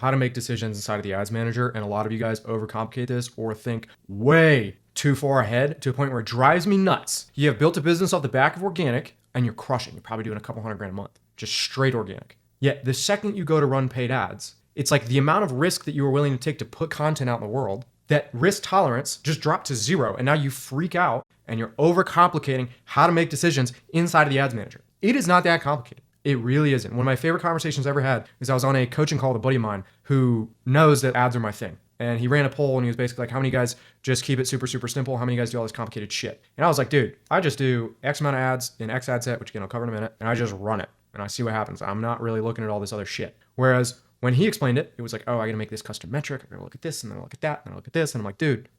how to make decisions inside of the ads manager. And a lot of you guys overcomplicate this or think way too far ahead to a point where it drives me nuts. You have built a business off the back of organic and you're crushing. You're probably doing a couple $100,000 a month, just straight organic. Yet the second you go to run paid ads, it's like the amount of risk that you were willing to take to put content out in the world, that risk tolerance just dropped to zero. And now you freak out and you're overcomplicating how to make decisions inside of the ads manager. It is not that complicated. It really isn't. One of my favorite conversations I ever had is I was on a coaching call with a buddy of mine who knows that ads are my thing. And he ran a poll and he was basically like, how many guys just keep it super, super simple? How many guys do all this complicated shit? And I was like, dude, I just do X amount of ads in X ad set, which again, I'll cover in a minute. And I just run it and I see what happens. I'm not really looking at all this other shit. Whereas when he explained it, it was like, oh, I got to make this custom metric. I got to look at this and then I'll look at that and then I'll look at this. And I'm like, dude,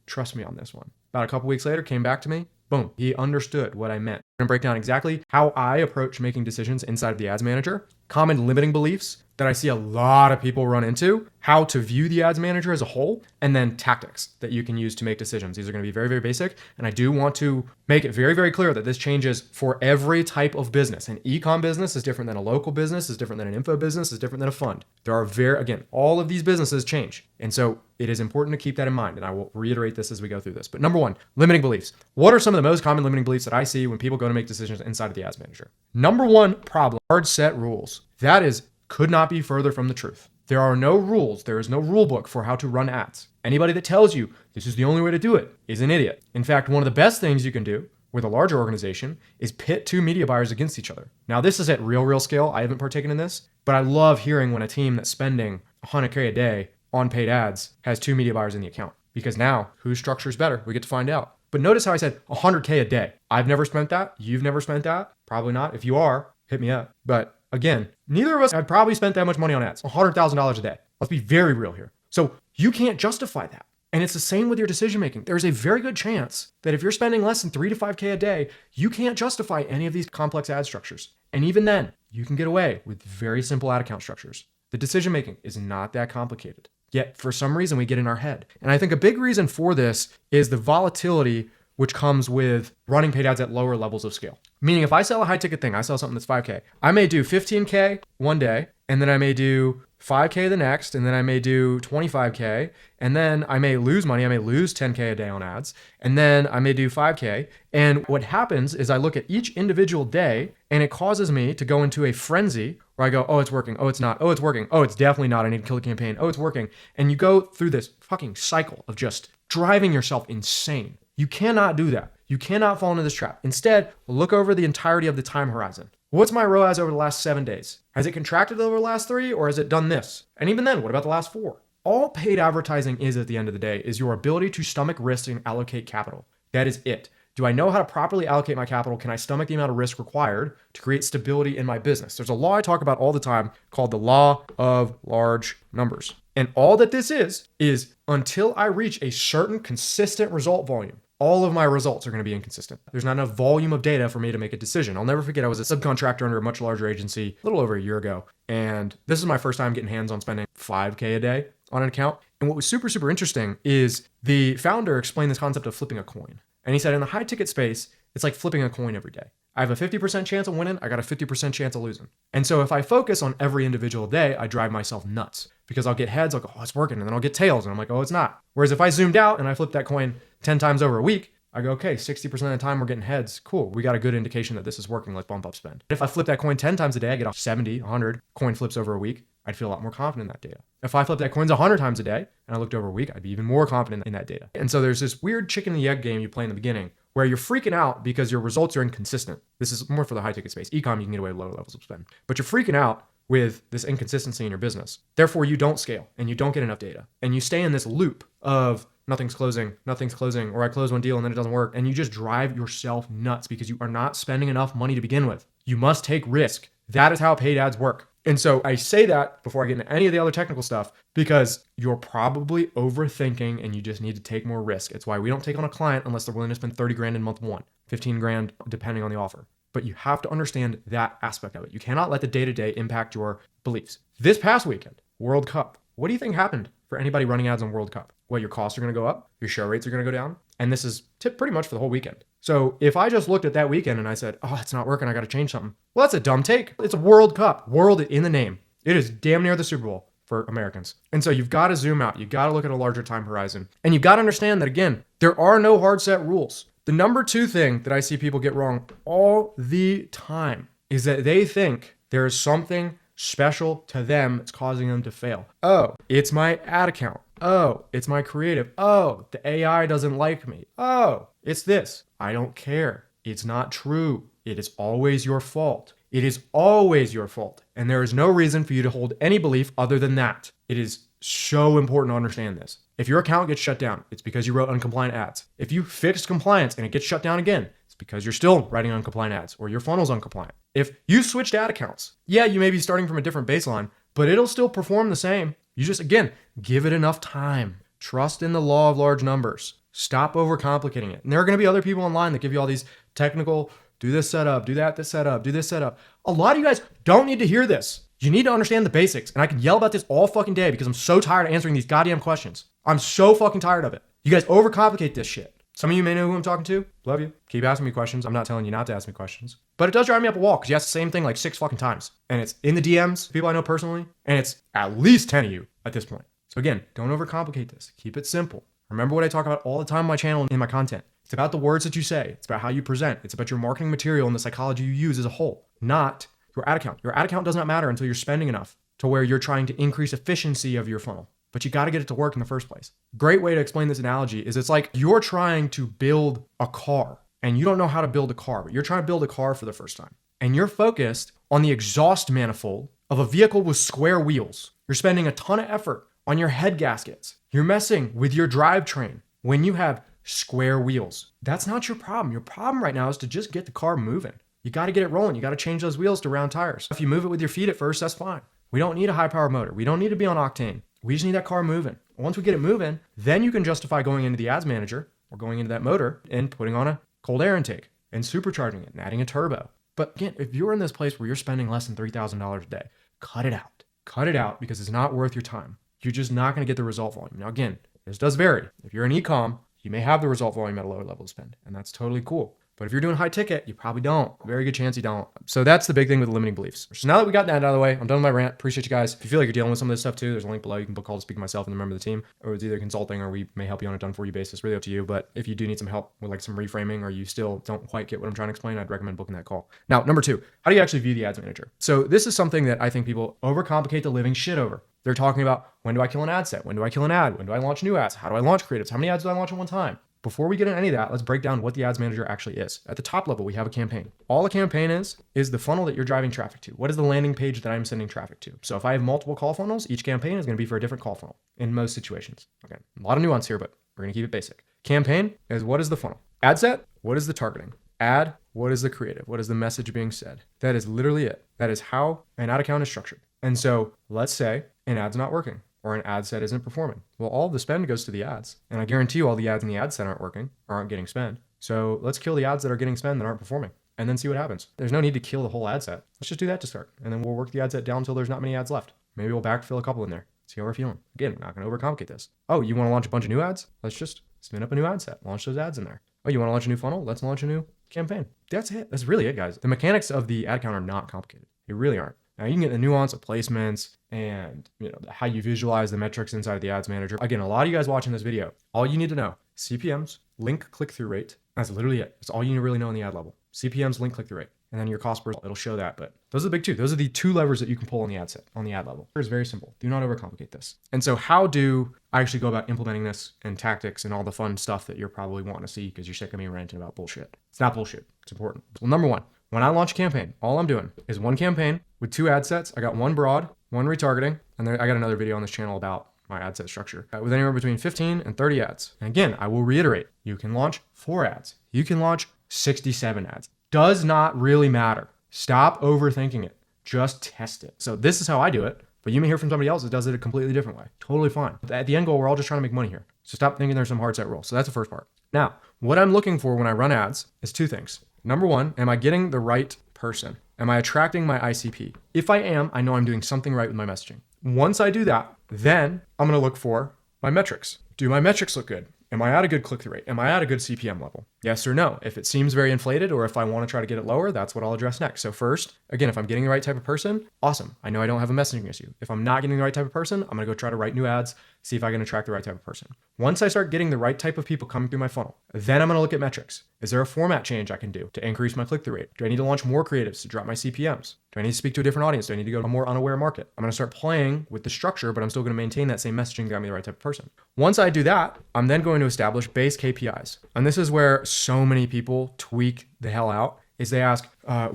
trust me on this one. About a couple weeks later, came back to me. Boom. He understood what I meant. I'm going to break down exactly how I approach making decisions inside of the ads manager, common limiting beliefs that I see a lot of people run into, how to view the ads manager as a whole, and then tactics that you can use to make decisions. These are going to be very, very basic. And I do want to make it very, very clear that this changes for every type of business. An e-com business is different than a local business, is different than an info business, is different than a fund. There are again, all of these businesses change. And so it is important to keep that in mind. And I will reiterate this as we go through this. But number one, limiting beliefs. What are some of the most common limiting beliefs that I see when people go to make decisions inside of the ads manager? Number one problem, hard set rules. That could not be further from the truth. There are no rules. There is no rule book for how to run ads. Anybody that tells you this is the only way to do it is an idiot. In fact, one of the best things you can do with a larger organization is pit two media buyers against each other. Now, this is at real scale. I haven't partaken in this, but I love hearing when a team that's spending $100K a day on paid ads has two media buyers in the account, because now whose structure is better? We get to find out. But notice how I said $100K a day. I've never spent that. You've never spent that. Probably not. If you are, hit me up. But again, neither of us have probably spent that much money on ads, $100,000 a day. Let's be very real here. So you can't justify that. And it's the same with your decision making. There's a very good chance that if you're spending less than 3 to 5K a day, you can't justify any of these complex ad structures. And even then, you can get away with very simple ad account structures. The decision making is not that complicated. Yet for some reason we get in our head. And I think a big reason for this is the volatility which comes with running paid ads at lower levels of scale. Meaning if I sell a high ticket thing, I sell something that's 5K, I may do 15K one day, and then I may do 5K the next, and then I may do 25K, and then I may lose money. I may lose 10K a day on ads, and then I may do 5K. And what happens is I look at each individual day, and it causes me to go into a frenzy where I go, oh, it's working. Oh, it's not. Oh, it's working. Oh, it's definitely not. I need to kill the campaign. Oh, it's working. And you go through this fucking cycle of just driving yourself insane. You cannot do that. You cannot fall into this trap. Instead, look over the entirety of the time horizon. What's my ROAS over the last 7 days? Has it contracted over the last 3, or has it done this? And even then, what about the last 4? All paid advertising is at the end of the day is your ability to stomach risk and allocate capital. That is it. Do I know how to properly allocate my capital? Can I stomach the amount of risk required to create stability in my business? There's a law I talk about all the time called the law of large numbers. And all that this is until I reach a certain consistent result volume, all of my results are going to be inconsistent. There's not enough volume of data for me to make a decision. I'll never forget, I was a subcontractor under a much larger agency a little over a year ago. And this is my first time getting hands on spending 5K a day on an account. And what was super, super interesting is the founder explained this concept of flipping a coin. And he said in the high ticket space, it's like flipping a coin every day. I have a 50% chance of winning. I got a 50% chance of losing. And so if I focus on every individual day, I drive myself nuts because I'll get heads. I'll go, oh, it's working. And then I'll get tails. And I'm like, oh, it's not. Whereas if I zoomed out and I flipped that coin 10 times over a week, I go, okay, 60% of the time we're getting heads. Cool. We got a good indication that this is working. Let's bump up spend. If I flip that coin 10 times a day, I get off 70, 100 coin flips over a week. I'd feel a lot more confident in that data. If I flip that coins 100 times a day and I looked over a week, I'd be even more confident in that data. And so there's this weird chicken and the egg game you play in the beginning where you're freaking out because your results are inconsistent. This is more for the high ticket space. E-com, you can get away with lower levels of spend. But you're freaking out with this inconsistency in your business. Therefore, you don't scale and you don't get enough data. And you stay in this loop of nothing's closing, or I close one deal and then it doesn't work. And you just drive yourself nuts because you are not spending enough money to begin with. You must take risk. That is how paid ads work. And so I say that before I get into any of the other technical stuff because you're probably overthinking and you just need to take more risk. It's why we don't take on a client unless they're willing to spend 30 grand in month 1, 15 grand depending on the offer. But you have to understand that aspect of it. You cannot let the day-to-day impact your beliefs. This past weekend, World Cup. What do you think happened for anybody running ads on World Cup? Well, your costs are going to go up, your show rates are going to go down, and this is pretty much for the whole weekend. So if I just looked at that weekend and I said, oh, it's not working, I got to change something. Well, that's a dumb take. It's a World Cup. World in the name. It is damn near the Super Bowl. for Americans. And so you've got to zoom out. You've got to look at a larger time horizon. And you've got to understand that, again, there are no hard set rules. The number two thing that I see people get wrong all the time is that they think there is something special to them that's causing them to fail. Oh, it's my ad account. Oh, it's my creative. Oh, the AI doesn't like me. Oh, it's this. I don't care. It's not true. It is always your fault. It is always your fault. And there is no reason for you to hold any belief other than that. It is so important to understand this. If your account gets shut down, it's because you wrote uncompliant ads. If you fixed compliance and it gets shut down again, it's because you're still writing uncompliant ads or your funnel's uncompliant. If you switched ad accounts, yeah, you may be starting from a different baseline, but it'll still perform the same. You just, again, give it enough time. Trust in the law of large numbers. Stop overcomplicating it. And there are going to be other people online that give you all these technical, do this setup, do that, this setup, do this setup. A lot of you guys don't need to hear this. You need to understand the basics. And I can yell about this all fucking day because I'm so tired of answering these goddamn questions. I'm so fucking tired of it. You guys overcomplicate this shit. Some of you may know who I'm talking to. Love you. Keep asking me questions. I'm not telling you not to ask me questions. But it does drive me up a wall because you ask the same thing like 6 fucking times. And it's in the DMs, people I know personally. And it's at least 10 of you at this point. So again, don't overcomplicate this. Keep it simple. Remember what I talk about all the time on my channel and in my content. It's about the words that you say. It's about how you present. It's about your marketing material and the psychology you use as a whole, not your ad account. Your ad account does not matter until you're spending enough to where you're trying to increase efficiency of your funnel. But you got to get it to work in the first place. Great way to explain this analogy is it's like you're trying to build a car and you don't know how to build a car, but you're trying to build a car for the first time. And you're focused on the exhaust manifold of a vehicle with square wheels. You're spending a ton of effort on your head gaskets. You're messing with your drivetrain when you have square wheels. That's not your problem. Your problem right now is to just get the car moving. You got to get it rolling. You got to change those wheels to round tires. If you move it with your feet at first, that's fine. We don't need a high power motor. We don't need to be on octane. We just need that car moving. Once we get it moving, then you can justify going into the ads manager or going into that motor and putting on a cold air intake and supercharging it and adding a turbo. But again, if you're in this place where you're spending less than $3,000 a day, cut it out. Cut it out because it's not worth your time. You're just not going to get the result volume. Now again, this does vary. If you're in e-com, you may have the result volume at a lower level of spend, and that's totally cool. But if you're doing high ticket, you probably don't. Very good chance you don't. So that's the big thing with limiting beliefs. So now that we got that out of the way, I'm done with my rant. Appreciate you guys. If you feel like you're dealing with some of this stuff too, there's a link below. You can book a call to speak to myself and a member of the team, or it's either consulting or we may help you on a done-for-you basis. Really up to you. But if you do need some help with like some reframing or you still don't quite get what I'm trying to explain, I'd recommend booking that call. Now, number 2, how do you actually view the ads manager? So this is something that I think people overcomplicate the living shit over. They're talking about, when do I kill an ad set? When do I kill an ad? When do I launch new ads? How do I launch creatives? How many ads do I launch at one time? Before we get into any of that, let's break down what the ads manager actually is. At the top level, we have a campaign. All a campaign is the funnel that you're driving traffic to. What is the landing page that I'm sending traffic to? So if I have multiple call funnels, each campaign is going to be for a different call funnel in most situations. Okay, a lot of nuance here, but we're going to keep it basic. Campaign is what is the funnel? Ad set, what is the targeting? Ad, what is the creative? What is the message being said? That is literally it. That is how an ad account is structured. And so let's say an ad's not working, or an ad set isn't performing. Well, all the spend goes to the ads. And I guarantee you all the ads in the ad set aren't working or aren't getting spend. So let's kill the ads that are getting spend that aren't performing and then see what happens. There's no need to kill the whole ad set. Let's just do that to start. And then we'll work the ad set down until there's not many ads left. Maybe we'll backfill a couple in there. See how we're feeling. Again, we're not going to overcomplicate this. Oh, you want to launch a bunch of new ads? Let's just spin up a new ad set. Launch those ads in there. Oh, you want to launch a new funnel? Let's launch a new campaign. That's it. That's really it, guys. The mechanics of the ad account are not complicated. They really aren't. Now you can get the nuance of placements and how you visualize the metrics inside of the ads manager. Again, a lot of you guys watching this video, all you need to know, CPMs, link click-through rate. That's literally it. That's all you really know on the ad level. CPMs, link click-through rate. And then your cost per, it'll show that. But those are the big two. Those are the 2 levers that you can pull on the ad set, on the ad level. It's very simple. Do not overcomplicate this. And so how do I actually go about implementing this and tactics and all the fun stuff that you're probably wanting to see because you're sick of me ranting about bullshit? It's not bullshit. It's important. Well, number 1, when I launch a campaign, all I'm doing is one campaign with 2 ad sets. I got one broad, one retargeting, and then I got another video on this channel about my ad set structure with anywhere between 15 and 30 ads. And again, I will reiterate, you can launch 4 ads. You can launch 67 ads. Does not really matter. Stop overthinking it. Just test it. So this is how I do it, but you may hear from somebody else that does it a completely different way. Totally fine. At the end goal, we're all just trying to make money here. So stop thinking there's some hard set rule. So that's the first part. Now, what I'm looking for when I run ads is 2 things. Number 1, am I getting the right person? Am I attracting my ICP? If I am, I know I'm doing something right with my messaging. Once I do that, then I'm going to look for my metrics. Do my metrics look good? am I at a good click-through rate? Am I at a good CPM level? Yes or no? If it seems very inflated, or if I want to try to get it lower, that's what I'll address next. So first, again, if I'm getting the right type of person, awesome. I know I don't have a messaging issue. If I'm not getting the right type of person, I'm going to go try to write new ads, see if I can attract the right type of person. Once I start getting the right type of people coming through my funnel, then I'm going to look at metrics. Is there a format change I can do to increase my click-through rate? Do I need to launch more creatives to drop my CPMs? Do I need to speak to a different audience? Do I need to go to a more unaware market? I'm going to start playing with the structure, but I'm still going to maintain that same messaging to get me the right type of person. Once I do that, I'm then going to establish base KPIs. And this is where so many people tweak the hell out. Is they ask,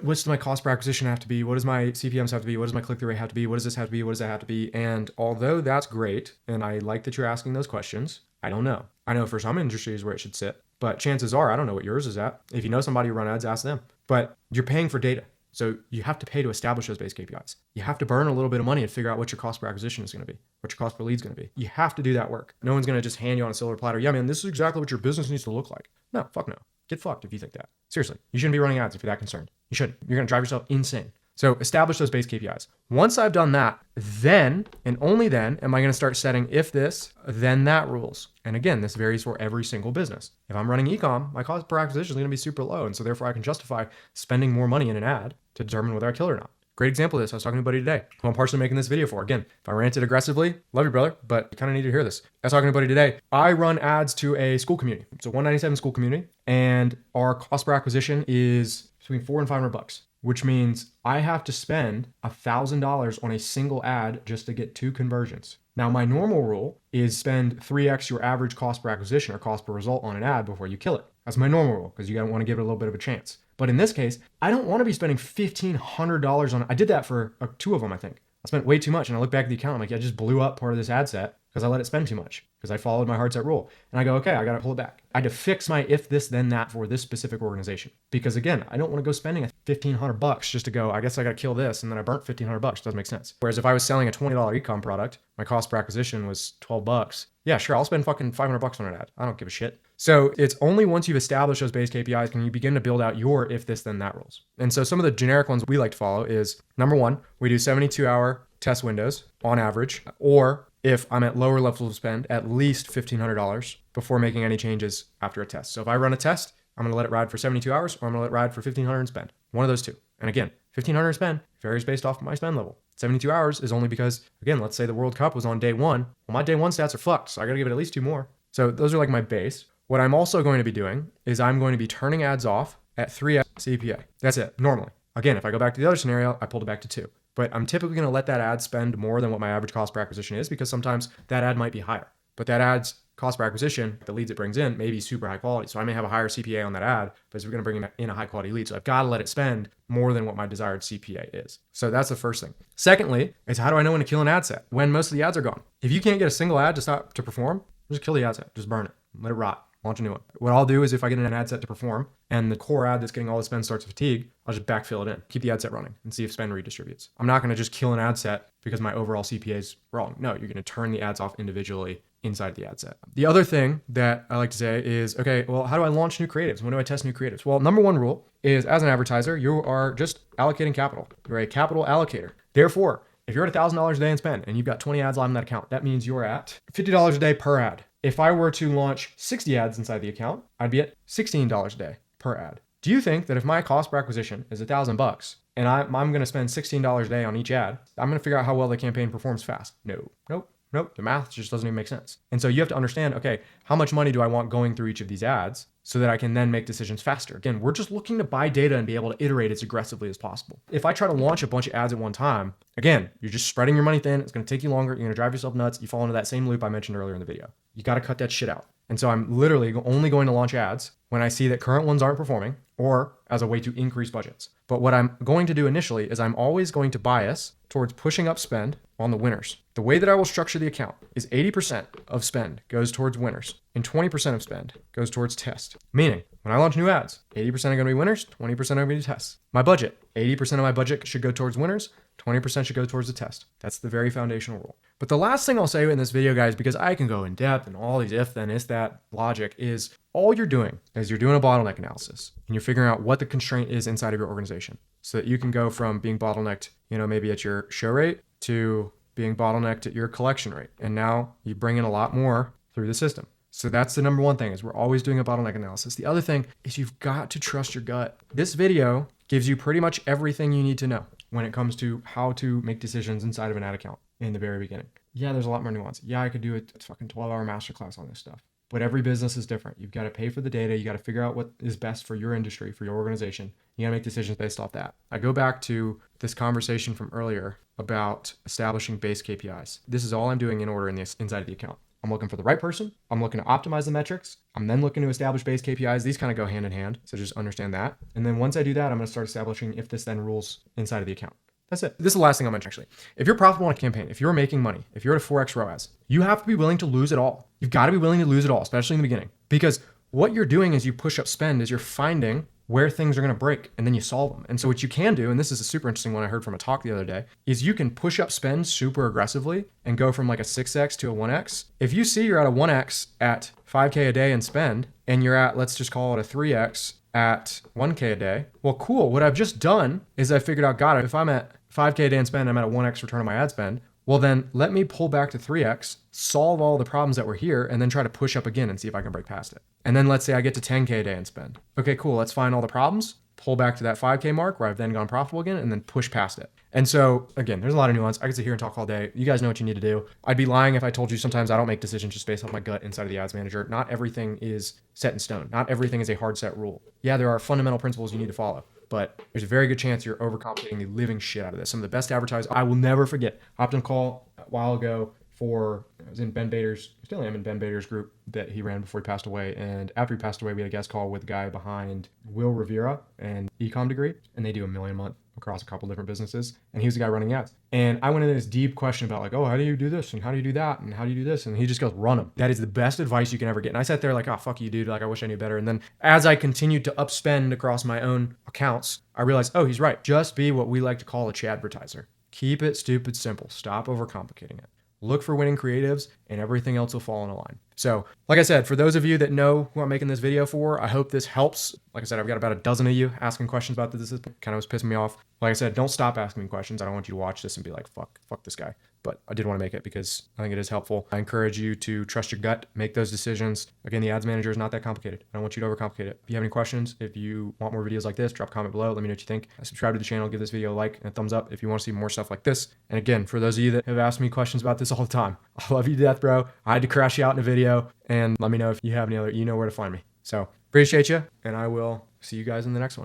what's my cost per acquisition have to be? What does my CPMs have to be? What does my click-through rate have to be? What does this have to be? What does that have to be? And although that's great, and I like that you're asking those questions, I don't know. I know for some industries where it should sit, but chances are I don't know what yours is at. If you know somebody who run ads, ask them. But you're paying for data. So you have to pay to establish those base KPIs. You have to burn a little bit of money to figure out what your cost per acquisition is going to be, what your cost per lead is going to be. You have to do that work. No one's going to just hand you on a silver platter. Yeah, man, this is exactly what your business needs to look like. No, fuck no. Get fucked if you think that. Seriously, you shouldn't be running ads if you're that concerned. You shouldn't. You're going to drive yourself insane. So establish those base KPIs. Once I've done that, then and only then am I going to start setting if this, then that rules. And again, this varies for every single business. If I'm running ecom, my cost per acquisition is going to be super low. And so therefore I can justify spending more money in an ad to determine whether I kill it or not. Great example of this. I was talking to a buddy today who I'm partially making this video for. Again, if I ranted aggressively, love you, brother, but you kind of need to hear this. I was talking to a buddy today. I run ads to a school community. It's a 197 school community, and our cost per acquisition is between $400 and $500, which means I have to spend $1,000 on a single ad just to get 2 conversions. Now, my normal rule is spend 3x your average cost per acquisition or cost per result on an ad before you kill it. That's my normal rule because you want to give it a little bit of a chance. But in this case, I don't want to be spending $1,500 on, I did that for 2 of them, I think. I spent way too much, and I look back at the account, I'm like, I just blew up part of this ad set because I let it spend too much because I followed my hard set rule. And I go, okay, I got to pull it back. I had to fix my if this, then that for this specific organization. Because again, I don't want to go spending $1,500 just to go, I guess I got to kill this, and then I burnt $1,500. Doesn't make sense. Whereas if I was selling a $20 ecom product, my cost per acquisition was $12. Yeah, sure, I'll spend fucking $500 on an ad. I don't give a shit. So it's only once you've established those base KPIs can you begin to build out your if this, then that rules. And so some of the generic ones we like to follow is, number 1, we do 72-hour test windows on average, or if I'm at lower levels of spend, at least $1,500 before making any changes after a test. So if I run a test, I'm going to let it ride for 72 hours, or I'm going to let it ride for $1,500 in spend. One of those two. And again, $1,500 in spend varies based off my spend level. 72 hours is only because, again, let's say the World Cup was on day 1. Well, my day 1 stats are fucked, so I got to give it at least 2 more. So those are like my base. What I'm also going to be doing is I'm going to be turning ads off at 3x CPA. That's it, normally. Again, if I go back to the other scenario, I pulled it back to 2. But I'm typically going to let that ad spend more than what my average cost per acquisition is because sometimes that ad might be higher. But that ad's cost per acquisition, the leads it brings in, may be super high quality. So I may have a higher CPA on that ad, but it's going to bring in a high quality lead. So I've got to let it spend more than what my desired CPA is. So that's the first thing. Secondly, is how do I know when to kill an ad set? When most of the ads are gone. If you can't get a single ad to stop to perform, just kill the ad set. Just burn it. Let it rot. Launch a new one. What I'll do is if I get an ad set to perform and the core ad that's getting all the spend starts to fatigue, I'll just backfill it in, keep the ad set running and see if spend redistributes. I'm not going to just kill an ad set because my overall CPA is wrong. No, you're going to turn the ads off individually inside the ad set. The other thing that I like to say is, okay, well, how do I launch new creatives? When do I test new creatives? Well, number 1 rule is as an advertiser, you are just allocating capital. You're a capital allocator. Therefore, if you're at $1,000 a day in spend and you've got 20 ads live in that account, that means you're at $50 a day per ad. If I were to launch 60 ads inside the account, I'd be at $16 a day per ad. Do you think that if my cost per acquisition is $1,000 and I'm going to spend $16 a day on each ad, I'm going to figure out how well the campaign performs fast? Nope. The math just doesn't even make sense. And so you have to understand, okay, how much money do I want going through each of these ads so that I can then make decisions faster? Again, we're just looking to buy data and be able to iterate as aggressively as possible. If I try to launch a bunch of ads at one time, again, you're just spreading your money thin. It's going to take you longer. You're going to drive yourself nuts. You fall into that same loop I mentioned earlier in the video. You got to cut that shit out. And so I'm literally only going to launch ads when I see that current ones aren't performing or as a way to increase budgets. But what I'm going to do initially is I'm always going to bias towards pushing up spend on the winners. The way that I will structure the account is 80% of spend goes towards winners and 20% of spend goes towards test. Meaning, when I launch new ads, 80% are going to be winners, 20% are going to be tests. My budget, 80% of my budget should go towards winners, 20% should go towards the test. That's the very foundational rule. But the last thing I'll say in this video, guys, because I can go in depth and all these if, then, is that logic, is all you're doing is you're doing a bottleneck analysis and you're figuring out what the constraint is inside of your organization so that you can go from being bottlenecked, maybe at your show rate to being bottlenecked at your collection rate. And now you bring in a lot more through the system. So that's the number one thing, is we're always doing a bottleneck analysis. The other thing is you've got to trust your gut. This video gives you pretty much everything you need to know when it comes to how to make decisions inside of an ad account in the very beginning. Yeah, there's a lot more nuance. Yeah, I could do a fucking 12-hour masterclass on this stuff. But every business is different. You've got to pay for the data. You got to figure out what is best for your industry, for your organization. You got to make decisions based off that. I go back to this conversation from earlier about establishing base KPIs. This is all I'm doing in order inside of the account. I'm looking for the right person. I'm looking to optimize the metrics. I'm then looking to establish base KPIs. These kind of go hand in hand. So just understand that. And then once I do that, I'm going to start establishing if this then rules inside of the account. That's it. This is the last thing I'll mention, actually. If you're profitable on a campaign, if you're making money, if you're at a 4x ROAS, you have to be willing to lose it all. You've got to be willing to lose it all, especially in the beginning. Because what you're doing as you push up spend is you're finding where things are going to break, and then you solve them. And so what you can do, and this is a super interesting one I heard from a talk the other day, is you can push up spend super aggressively and go from like a 6x to a 1x. If you see you're at a 1x at 5K a day in spend, and you're at, let's just call it a 3x at 1K a day, well, cool. What I've just done is I figured out, got it. If I'm at 5K a day in spend, I'm at a 1x return on my ad spend. Well, then let me pull back to 3x, solve all the problems that were here, and then try to push up again and see if I can break past it. And then let's say I get to 10K a day in spend. Okay, cool. Let's find all the problems, pull back to that 5K mark where I've then gone profitable again, and then push past it. And so again, there's a lot of nuance. I could sit here and talk all day. You guys know what you need to do. I'd be lying if I told you sometimes I don't make decisions just based off my gut inside of the ads manager. Not everything is set in stone. Not everything is a hard set rule. Yeah, there are fundamental principles you need to follow, but there's a very good chance you're overcomplicating the living shit out of this. Some of the best advertisers, I will never forget, hopped on a call a while ago I was in Ben Bader's, still am in Ben Bader's group that he ran before he passed away. And after he passed away, we had a guest call with the guy behind Will Rivera and Ecom Degree, and they do $1 million a month across a couple different businesses. And he was the guy running ads. And I went into this deep question about like, oh, how do you do this? And how do you do that? And how do you do this? And he just goes, run them. That is the best advice you can ever get. And I sat there like, oh, fuck you, dude. Like, I wish I knew better. And then as I continued to upspend across my own accounts, I realized, oh, he's right. Just be what we like to call a Chadvertiser. Keep it stupid simple. Stop overcomplicating it. Look for winning creatives, and everything else will fall in line. So, like I said, for those of you that know who I'm making this video for, I hope this helps. Like I said, I've got about a dozen of you asking questions about this. This kind of was pissing me off. Like I said, don't stop asking me questions. I don't want you to watch this and be like, fuck this guy. But I did want to make it because I think it is helpful. I encourage you to trust your gut, make those decisions. Again, the ads manager is not that complicated. I don't want you to overcomplicate it. If you have any questions, if you want more videos like this, drop a comment below. Let me know what you think. Subscribe to the channel, give this video a like and a thumbs up if you want to see more stuff like this. And again, for those of you that have asked me questions about this all the time, I love you to death, bro. I had to crash you out in a video, and let me know if you have any other, you know where to find me. So appreciate you, and I will see you guys in the next one.